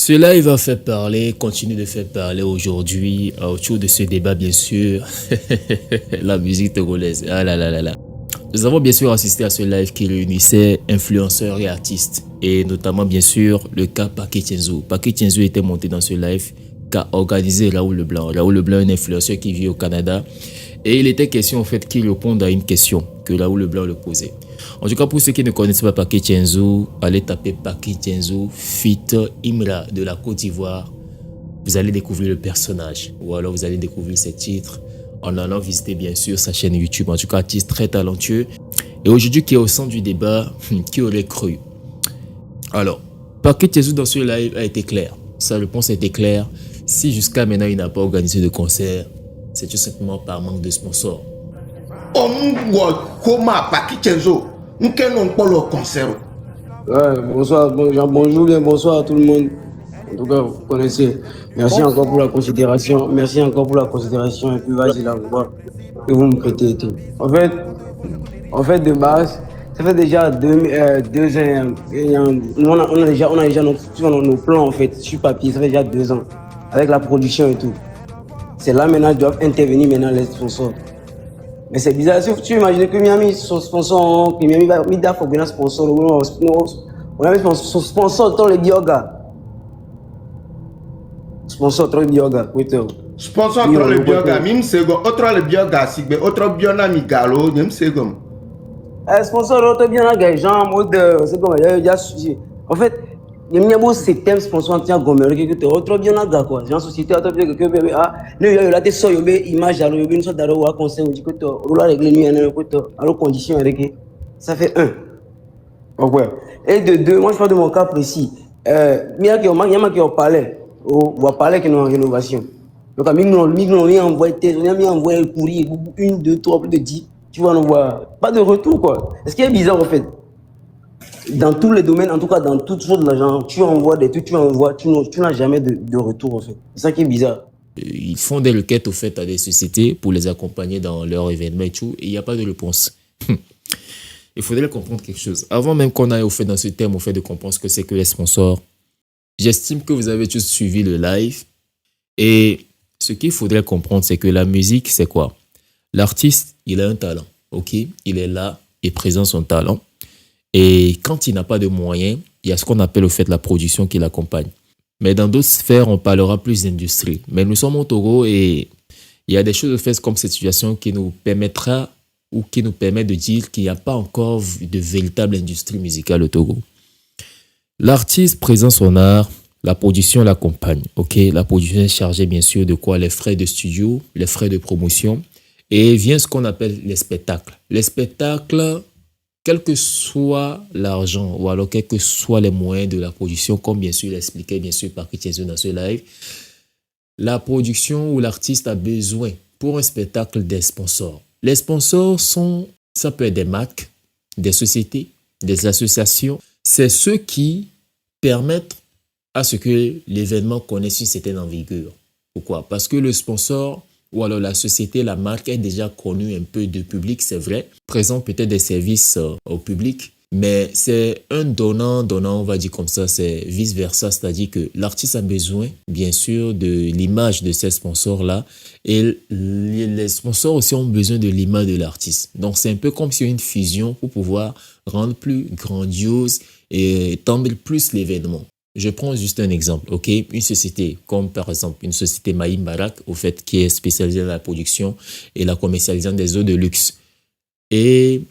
Ce live a fait parler, continue de faire parler aujourd'hui autour de ce débat, bien sûr. La musique togolaise. Ah là là là là. Nous avons bien sûr assisté à ce live qui réunissait influenceurs et artistes. Et notamment, bien sûr, le cas Paquet Tienzo. Paquet Tienzo était monté dans ce live qu'a organisé Raoul Leblanc. Raoul Leblanc est un influenceur qui vit au Canada. Et il était question, en fait, qu'il réponde à une question que Raoul Leblanc le posait. En tout cas, pour ceux qui ne connaissent pas Paquet Tienzo, allez taper Paquet Tienzo fit Imra de la Côte d'Ivoire. Vous allez découvrir le personnage. Ou alors vous allez découvrir ses titres en allant visiter bien sûr sa chaîne YouTube. En tout cas, artiste très talentueux. Et aujourd'hui, qui est au centre du débat, qui aurait cru? Alors, Paquet Tienzo dans ce live a été clair. Sa réponse a été claire. Si jusqu'à maintenant il n'a pas organisé de concert, c'est tout simplement par manque de sponsors. Ouais, bonsoir, bonjour bien, bonsoir à tout le monde. En tout cas, vous connaissez. Merci encore pour la considération. Merci encore pour la considération. Et puis vas-y la voix que vous me prêtez et tout. En fait, de base, ça fait déjà 2 ans. On a déjà nos plans en fait sur papier. Ça fait déjà 2 ans avec la production et tout. C'est là maintenant doivent intervenir maintenant les sponsors. Mais c'est bizarre, si tu imagines que Miami, son sponsor, que Miami va mettre un sponsor, on a mis son sponsor dans le bioga. Sponsor dans le bioga, oui, sponsor dans le bioga, même second, autre le bioga, si be autre biona migalo, même second. Sponsor autre bioga, genre mode, c'est comme il y a en fait, il y a un système sponsor anti gomero qui est autre bioga quoi. Genre société autre bioga que ah, nous il y a là des soyo be image alors une sorte d'aro wa conseil on dit que on la régler nous en que alors condition avec ça fait 1. Ouais. Et de 2, moi je parle de mon cas précis. Il y a qui ont parlé, on va parler que nous en rénovation. Donc à nous on envoyé un courrier 1 2 3 plus de 10, tu vois on voit pas de retour quoi. Ce qui est bizarre en fait. Dans tous les domaines, en tout cas dans toutes choses de l'argent, tu envoies des trucs, tu n'as jamais de retour en fait. C'est ça qui est bizarre. Ils font des requêtes au fait à des sociétés pour les accompagner dans leur événement et tout, et il n'y a pas de réponse. Il faudrait comprendre quelque chose. Avant même qu'on aille au fait dans ce thème, au fait de comprendre ce que c'est que les sponsors, j'estime que vous avez tous suivi le live, et ce qu'il faudrait comprendre, c'est que la musique, c'est quoi? L'artiste, il a un talent, ok? Il est là, il présente son talent. Et quand il n'a pas de moyens, il y a ce qu'on appelle au fait la production qui l'accompagne. Mais dans d'autres sphères, on parlera plus d'industrie. Mais nous sommes au Togo et il y a des choses au fait comme cette situation qui nous permettra ou qui nous permet de dire qu'il n'y a pas encore de véritable industrie musicale au Togo. L'artiste présente son art, la production l'accompagne. Ok, la production est chargée bien sûr de quoi? Les frais de studio, les frais de promotion. Et vient ce qu'on appelle les spectacles. Les spectacles, quel que soit l'argent ou alors quels que soient les moyens de la production, comme bien sûr l'expliquait bien sûr Paquet Tienzo dans ce live, la production ou l'artiste a besoin pour un spectacle des sponsors. Les sponsors ça peut être des marques, des sociétés, des associations. C'est ceux qui permettent à ce que l'événement connaisse une certaine envergure. Pourquoi? Parce que le sponsor ou alors la société, la marque est déjà connue un peu du public, c'est vrai, présente peut-être des services au public, mais c'est un donnant, on va dire comme ça, c'est vice-versa, c'est-à-dire que l'artiste a besoin, bien sûr, de l'image de ces sponsors-là, et les sponsors aussi ont besoin de l'image de l'artiste. Donc c'est un peu comme si une fusion pour pouvoir rendre plus grandiose et étendre plus l'événement. Je prends juste un exemple, ok? Une société comme par exemple une société Maïm Barak, au fait, qui est spécialisée dans la production et la commercialisation des eaux de luxe. Et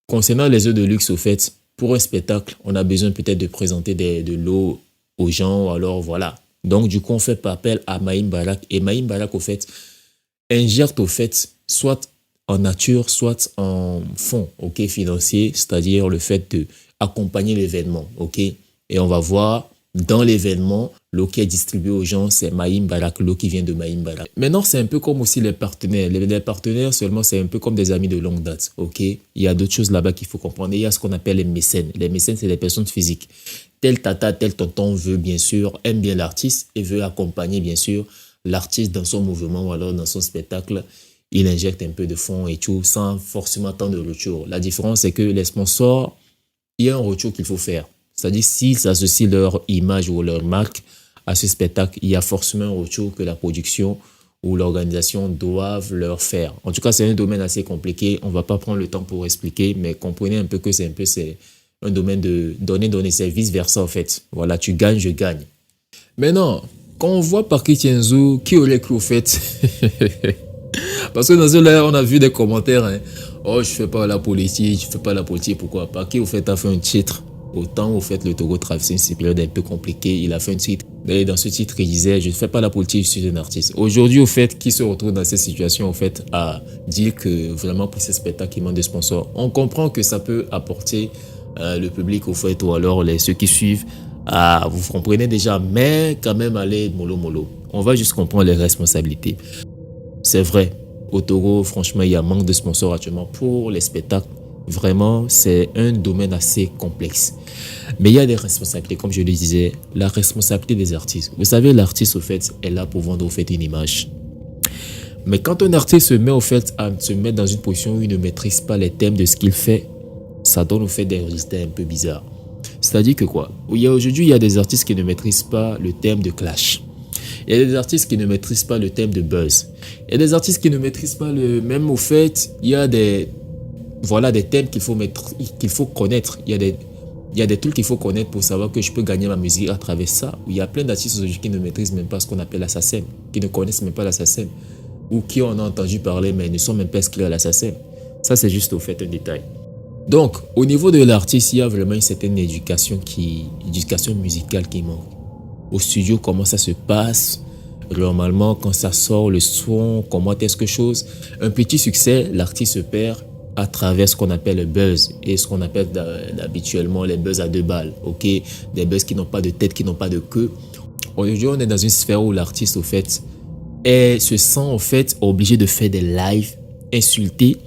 concernant les eaux de luxe, au fait, pour un spectacle, on a besoin peut-être de présenter de l'eau aux gens, alors voilà. Donc du coup, on fait appel à Maïm Barak et Maïm Barak, au fait, injecte au fait soit en nature, soit en fonds, ok, financiers, c'est-à-dire le fait de accompagner l'événement, ok? Et on va voir dans l'événement, l'eau qui est distribuée aux gens, c'est Maïm Barak, l'eau qui vient de Maïm Barak. Maintenant, c'est un peu comme aussi les partenaires. Les partenaires seulement, c'est un peu comme des amis de longue date. Ok, il y a d'autres choses là-bas qu'il faut comprendre. Et il y a ce qu'on appelle les mécènes. Les mécènes, c'est des personnes physiques. Tel tata, tel tonton veut bien sûr, aime bien l'artiste et veut accompagner bien sûr l'artiste dans son mouvement ou alors dans son spectacle. Il injecte un peu de fonds et tout sans forcément tant de retour. La différence, c'est que les sponsors, il y a un retour qu'il faut faire. C'est-à-dire, s'ils associent leur image ou leur marque à ce spectacle, il y a forcément un retour que la production ou l'organisation doivent leur faire. En tout cas, c'est un domaine assez compliqué. On ne va pas prendre le temps pour expliquer, mais comprenez un peu que c'est un domaine de donner, c'est vice-versa en fait. Voilà, tu gagnes, je gagne. Maintenant, quand on voit Parky Tienzo, qui aurait cru au fait parce que dans ce live, on a vu des commentaires. Hein. Oh, je fais pas la politique, je fais pas la politique. Pourquoi? Parky, au fait, a fait un titre. Autant, au fait, le Togo traversait une période un peu compliquée. Il a fait un titre. Et dans ce titre, il disait, je ne fais pas la politique, je suis un artiste. Aujourd'hui, au fait, qui se retrouve dans cette situation, au fait, à dire que vraiment pour ces spectacles, il manque de sponsors. On comprend que ça peut apporter le public, au fait, ou alors ceux qui suivent. Vous comprenez déjà, mais quand même, allez, mollo. On va juste comprendre les responsabilités. C'est vrai. Au Togo, franchement, il y a un manque de sponsors actuellement pour les spectacles. Vraiment, c'est un domaine assez complexe. Mais il y a des responsabilités, comme je le disais, la responsabilité des artistes. Vous savez, l'artiste, au fait, est là pour vendre, au fait, une image. Mais quand un artiste se met, au fait, à se mettre dans une position où il ne maîtrise pas les thèmes de ce qu'il fait, ça donne, au fait, des résultats un peu bizarres. C'est-à-dire que quoi? Aujourd'hui, il y a des artistes qui ne maîtrisent pas le thème de clash. Il y a des artistes qui ne maîtrisent pas le thème de buzz. Il y a des artistes qui ne maîtrisent pas le... Même au fait, il y a des thèmes qu'il faut connaître. Il y a des trucs qu'il faut connaître pour savoir que je peux gagner ma musique à travers ça. Il y a plein d'artistes aujourd'hui qui ne maîtrisent même pas ce qu'on appelle l'assassin, qui ne connaissent même pas l'assassin, ou qui en ont entendu parler mais ne sont même pas inscrits à l'assassin. Ça, c'est juste au fait un détail. Donc, au niveau de l'artiste, il y a vraiment une certaine éducation musicale qui manque. Au studio, comment ça se passe? Normalement, quand ça sort, le son, comment est-ce que chose? Un petit succès, l'artiste se perd à travers ce qu'on appelle le buzz et ce qu'on appelle habituellement les buzz à 2 balles, ok? Des buzz qui n'ont pas de tête, qui n'ont pas de queue. Aujourd'hui, on est dans une sphère où l'artiste, au fait, se sent, au fait, obligé de faire des lives, insulter,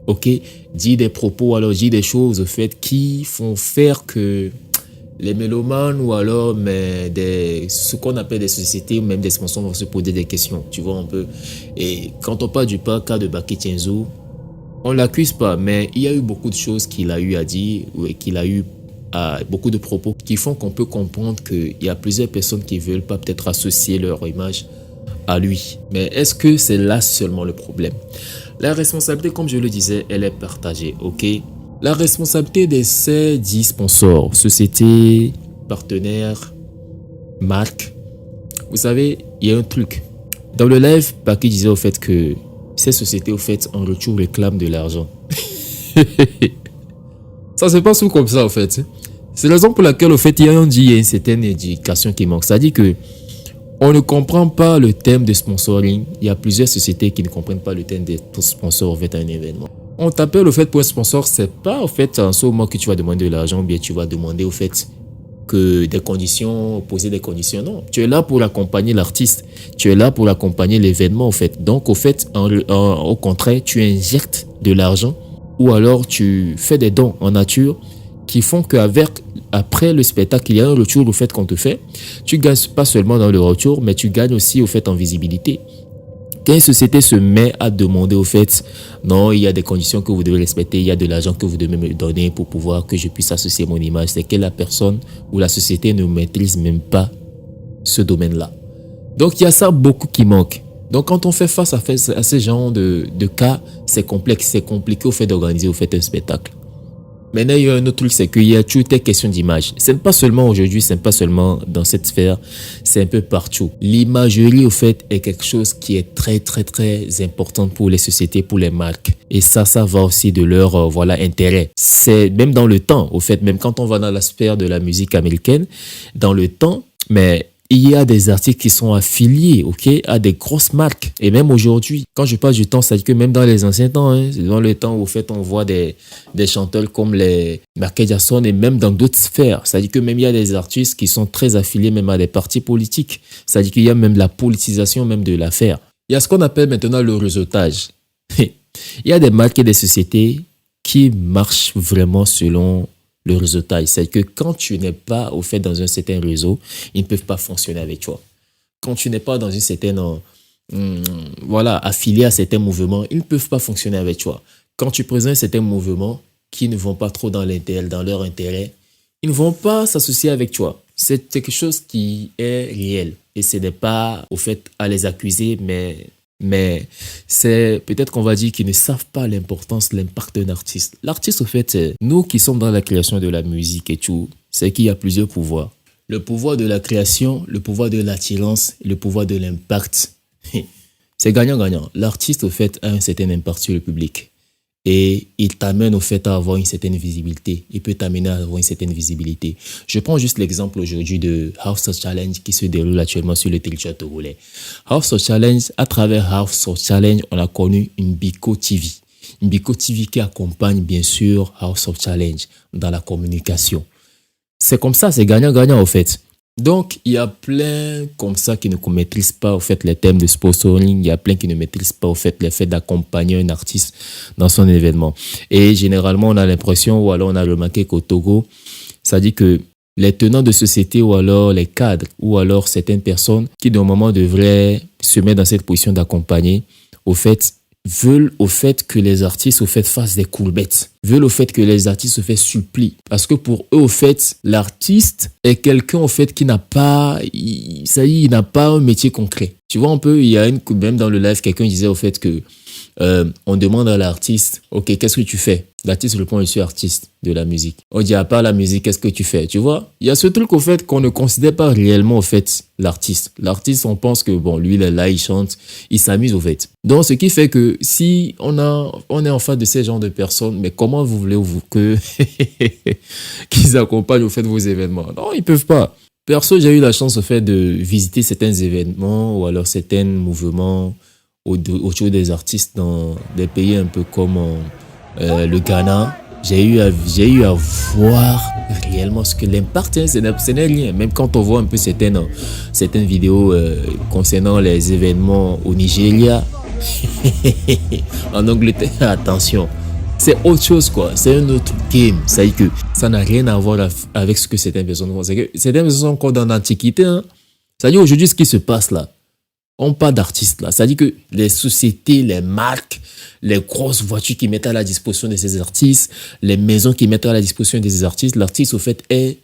ok? Dire des propos, alors dire des choses, au fait, qui font faire que les mélomanes ou alors ce qu'on appelle des sociétés ou même des sponsors vont se poser des questions, tu vois un peu. Et quand on parle du cas de Parky Tienzo, on l'accuse pas, mais il y a eu beaucoup de choses qu'il a eu à dire, qu'il a eu beaucoup de propos qui font qu'on peut comprendre qu'il y a plusieurs personnes qui veulent pas peut-être associer leur image à lui. Mais est-ce que c'est là seulement le problème? La responsabilité, comme je le disais, elle est partagée, ok? La responsabilité de ces 10 sponsors, sociétés, partenaires, marques. Vous savez, il y a un truc. Dans le live, Parky disait au fait que ces sociétés, au fait, en retour, réclament de l'argent. Ça se passe comme ça, au fait. C'est la raison pour laquelle, au fait, il y a une certaine éducation qui manque. C'est-à-dire que on ne comprend pas le thème de sponsoring. Il y a plusieurs sociétés qui ne comprennent pas le thème de sponsor, au fait, à un événement. On t'appelle, au fait, pour un sponsor, c'est pas, au fait, en ce moment que tu vas demander de l'argent, bien tu vas demander, au fait, que des conditions, poser des conditions. Non, tu es là pour accompagner l'artiste. Tu es là pour accompagner l'événement, au fait. Donc, au fait, au contraire, tu injectes de l'argent ou alors tu fais des dons en nature qui font qu'après le spectacle, il y a un retour au fait qu'on te fait. Tu gagnes pas seulement dans le retour, mais tu gagnes aussi, au fait, en visibilité. Quand une société se met à demander au fait, non, il y a des conditions que vous devez respecter, il y a de l'argent que vous devez me donner pour pouvoir que je puisse associer mon image, c'est que la personne ou la société ne maîtrise même pas ce domaine-là. Donc, il y a ça beaucoup qui manque. Donc, quand on fait face à ce genre de cas, c'est complexe, c'est compliqué au fait d'organiser au fait un spectacle. Maintenant, il y a un autre truc, c'est qu'il y a toutes les questions d'image. Ce n'est pas seulement aujourd'hui, ce n'est pas seulement dans cette sphère, c'est un peu partout. L'imagerie, au fait, est quelque chose qui est très, très, très important pour les sociétés, pour les marques. Et ça va aussi de leur, intérêt. C'est même dans le temps, au fait, même quand on va dans la sphère de la musique américaine, dans le temps, mais il y a des artistes qui sont affiliés, à des grosses marques. Et même aujourd'hui, quand je parle du temps, c'est-à-dire que même dans les anciens temps, c'est dans le temps où, au fait, on voit des chanteurs comme les Michael Jackson et même dans d'autres sphères. C'est-à-dire que même il y a des artistes qui sont très affiliés même à des partis politiques. C'est-à-dire qu'il y a même la politisation même de l'affaire. Il y a ce qu'on appelle maintenant le réseautage. Il y a des marques et des sociétés qui marchent vraiment selon le réseautage. C'est que quand tu n'es pas au fait dans un certain réseau, ils ne peuvent pas fonctionner avec toi. Quand tu n'es pas dans une certaine affilié à certains mouvements, ils ne peuvent pas fonctionner avec toi. Quand tu présentes certains mouvements qui ne vont pas trop dans leur intérêt, ils ne vont pas s'associer avec toi. C'est quelque chose qui est réel. Et ce n'est pas au fait à les accuser, mais c'est peut-être qu'on va dire qu'ils ne savent pas l'importance, l'impact d'un artiste. L'artiste, au fait, nous qui sommes dans la création de la musique et tout, c'est qu'il y a plusieurs pouvoirs. Le pouvoir de la création, le pouvoir de l'attirance, le pouvoir de l'impact. C'est gagnant-gagnant. L'artiste, au fait, a un certain impact sur le public. Et il t'amène au fait à avoir une certaine visibilité. Il peut t'amener à avoir une certaine visibilité. Je prends juste l'exemple aujourd'hui de House of Challenge qui se déroule actuellement sur le territoire togolais. House of Challenge, à travers House of Challenge, on a connu une Biko TV. Une Biko TV qui accompagne bien sûr House of Challenge dans la communication. C'est comme ça, c'est gagnant-gagnant au fait. Donc, il y a plein comme ça qui ne maîtrisent pas au fait les thèmes de sponsoring. Il y a plein qui ne maîtrisent pas au fait le fait d'accompagner un artiste dans son événement. Et généralement, on a l'impression ou alors on a remarqué qu'au Togo, ça dit que les tenants de société ou alors les cadres ou alors certaines personnes qui, d'un moment, devraient se mettre dans cette position d'accompagner, au fait, veulent au fait que les artistes au fait fassent des courbettes, veulent au fait que les artistes au fait supplient, parce que pour eux au fait l'artiste est quelqu'un au fait qui n'a pas il n'a pas un métier concret. Tu vois un peu, il y a même dans le live quelqu'un disait au fait que on demande à l'artiste, ok, qu'est-ce que tu fais? L'artiste répond, je suis artiste de la musique. On dit, à part la musique, qu'est-ce que tu fais? Tu vois, il y a ce truc au fait qu'on ne considère pas réellement au fait l'artiste. L'artiste, on pense que bon, lui il est là, il chante, il s'amuse au fait. Donc ce qui fait que si on est en face de ces genres de personnes, mais comment vous voulez-vous que qu'ils accompagnent au fait vos événements? Non, ils peuvent pas. Perso, j'ai eu la chance au fait de visiter certains événements ou alors certains mouvements autour des artistes dans des pays un peu comme le Ghana. J'ai eu à voir réellement ce que l'impact, ce n'est rien. Même quand on voit un peu certaines vidéos concernant les événements au Nigeria, en Angleterre, attention, c'est autre chose quoi. C'est un autre game. Ça veut dire que ça n'a rien à voir avec ce que certaines personnes font. C'est que certaines personnes sont encore dans l'Antiquité. Hein. Ça veut dire aujourd'hui ce qui se passe là. On parle d'artistes là. C'est-à-dire que les sociétés, les marques, les grosses voitures qui mettent à la disposition de ces artistes, les maisons qui mettent à la disposition de ces artistes, l'artiste au fait est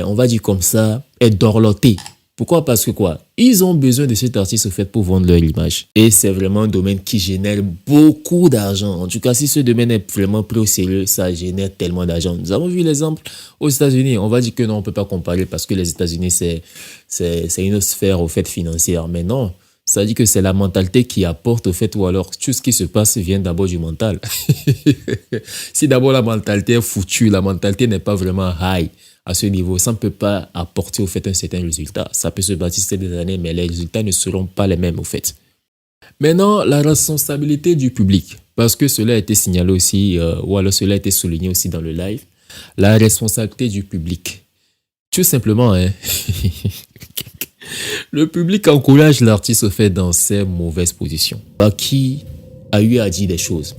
on va dire comme ça, est dorloté. Pourquoi? Parce que quoi? Ils ont besoin de cet artiste au fait pour vendre leur image. Et c'est vraiment un domaine qui génère beaucoup d'argent. En tout cas, si ce domaine est vraiment pris au sérieux, ça génère tellement d'argent. Nous avons vu l'exemple aux États-Unis. On va dire que non, on ne peut pas comparer parce que les États-Unis, c'est une autre sphère au fait financière. Mais non, ça dit que c'est la mentalité qui apporte au fait, ou alors tout ce qui se passe vient d'abord du mental. Si d'abord la mentalité est foutue, la mentalité n'est pas vraiment high à ce niveau, ça ne peut pas apporter au fait un certain résultat. Ça peut se bâtir des années, mais les résultats ne seront pas les mêmes au fait. Maintenant, la responsabilité du public, parce que cela a été signalé aussi, ou alors cela a été souligné aussi dans le live, la responsabilité du public. Tout simplement, hein, le public encourage l'artiste au fait dans ses mauvaises positions, qui a eu à dire des choses.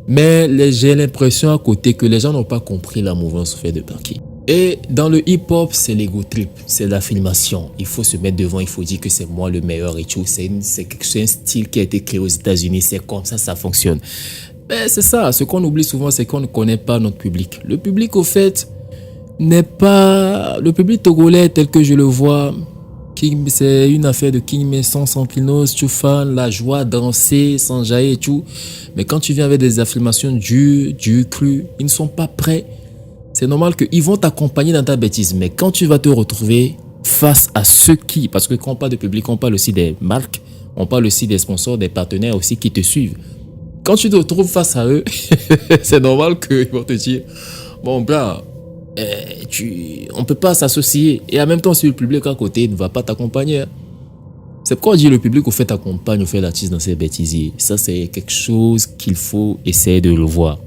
Mais j'ai l'impression à côté que les gens n'ont pas compris la mouvance au fait de Baki. Et dans le hip-hop, c'est l'ego trip, c'est l'affirmation. Il faut se mettre devant, il faut dire que c'est moi le meilleur et tout. C'est un style qui a été créé aux États-Unis, c'est comme ça fonctionne. Mais c'est ça, ce qu'on oublie souvent, c'est qu'on ne connaît pas notre public. Le public, au fait, n'est pas... Le public togolais tel que je le vois, c'est une affaire de King Messon, Samplinos, Tchoufan, la joie, danser, s'enjailler et tout. Mais quand tu viens avec des affirmations dures, crues, ils ne sont pas prêts. C'est normal qu'ils vont t'accompagner dans ta bêtise. Mais quand tu vas te retrouver face à ceux qui... Parce que quand on parle de public, on parle aussi des marques, on parle aussi des sponsors, des partenaires aussi qui te suivent. Quand tu te retrouves face à eux, c'est normal qu'ils vont te dire, bon, bla, on ne peut pas s'associer. Et en même temps, si le public à côté ne va pas t'accompagner, c'est pourquoi on dit le public au fait accompagne, au fait l'artiste dans ses bêtisiers. Ça, c'est quelque chose qu'il faut essayer de revoir.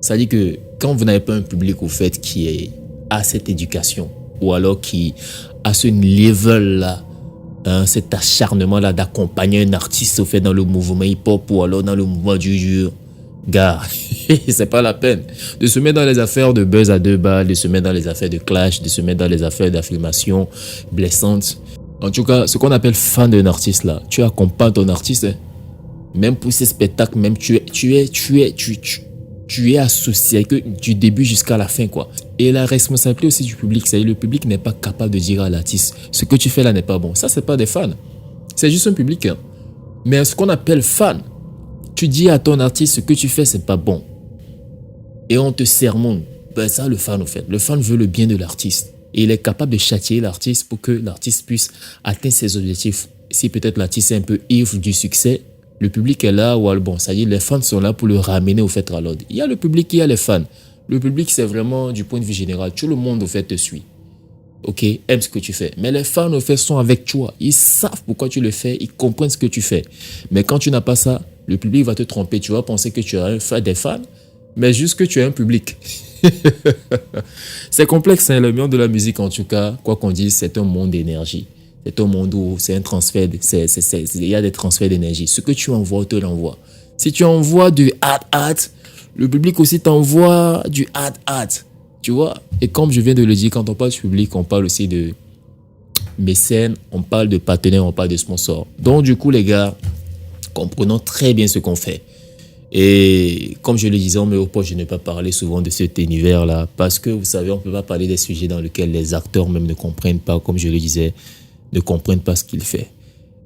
Ça dit que quand vous n'avez pas un public au fait qui a cette éducation ou alors qui a ce level-là, hein, cet acharnement-là d'accompagner un artiste au fait dans le mouvement hip-hop ou alors dans le mouvement du jeu, gars, c'est pas la peine de se mettre dans les affaires de buzz à deux balles, de se mettre dans les affaires de clash, de se mettre dans les affaires d'affirmation blessantes. En tout cas, ce qu'on appelle fan d'un artiste là, tu accompagnes ton artiste, hein. Même pour ses spectacles, même tu tu es associé avec eux du début jusqu'à la fin, quoi. Et la responsabilité aussi du public, c'est-à-dire le public n'est pas capable de dire à l'artiste, ce que tu fais là n'est pas bon. Ça, c'est pas des fans. C'est juste un public. Hein. Mais ce qu'on appelle fan, tu dis à ton artiste, ce que tu fais, c'est pas bon. Et on te sermonne. Ben ça, le fan, au fait. Le fan veut le bien de l'artiste. Et il est capable de châtier l'artiste pour que l'artiste puisse atteindre ses objectifs. Si peut-être l'artiste est un peu ivre du succès, le public est là, ou bon, c'est-à-dire les fans sont là pour le ramener au fait à l'ordre. Il y a le public, il y a les fans. Le public, c'est vraiment du point de vue général. Tout le monde, au fait, te suit. Ok, aime ce que tu fais. Mais les fans, au fait, sont avec toi. Ils savent pourquoi tu le fais, ils comprennent ce que tu fais. Mais quand tu n'as pas ça, le public va te tromper. Tu vas penser que tu as des fans, mais juste que tu as un public. C'est complexe, hein, le monde de la musique, en tout cas, quoi qu'on dise, c'est un monde d'énergie. C'est un monde où c'est un transfert, il y a des transferts d'énergie. Ce que tu envoies, on te l'envoie. Si tu envoies du hâte, le public aussi t'envoie du hâte. Tu vois? Et comme je viens de le dire, quand on parle du public, on parle aussi de mécènes, on parle de partenaires, on parle de sponsors. Donc, du coup, les gars, comprenons très bien ce qu'on fait. Et comme je le disais en métropole, je n'ai pas parlé souvent de cet univers-là parce que, vous savez, on ne peut pas parler des sujets dans lesquels les acteurs même ne comprennent pas, comme je le disais, ne comprennent pas ce qu'il fait.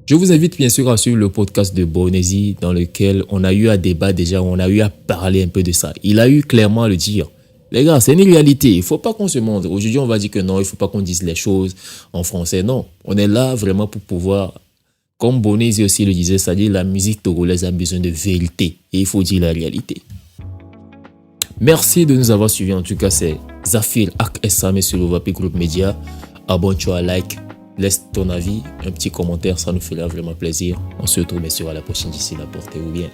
Je vous invite bien sûr à suivre le podcast de Bonesi dans lequel on a eu à débattre déjà, on a eu à parler un peu de ça. Il a eu clairement à le dire. Les gars, c'est une réalité. Il ne faut pas qu'on se montre. Aujourd'hui, on va dire que non, il ne faut pas qu'on dise les choses en français. Non, on est là vraiment pour pouvoir, comme Bonesi aussi le disait, c'est-à-dire la musique togolaise a besoin de vérité. Et il faut dire la réalité. Merci de nous avoir suivis. En tout cas, c'est Zafir Ak Esame sur le Vapi Group Media. Abonne-toi, like, laisse ton avis, un petit commentaire, ça nous fera vraiment plaisir. On se retrouve bien sûr à la prochaine. D'ici là, portez-vous bien.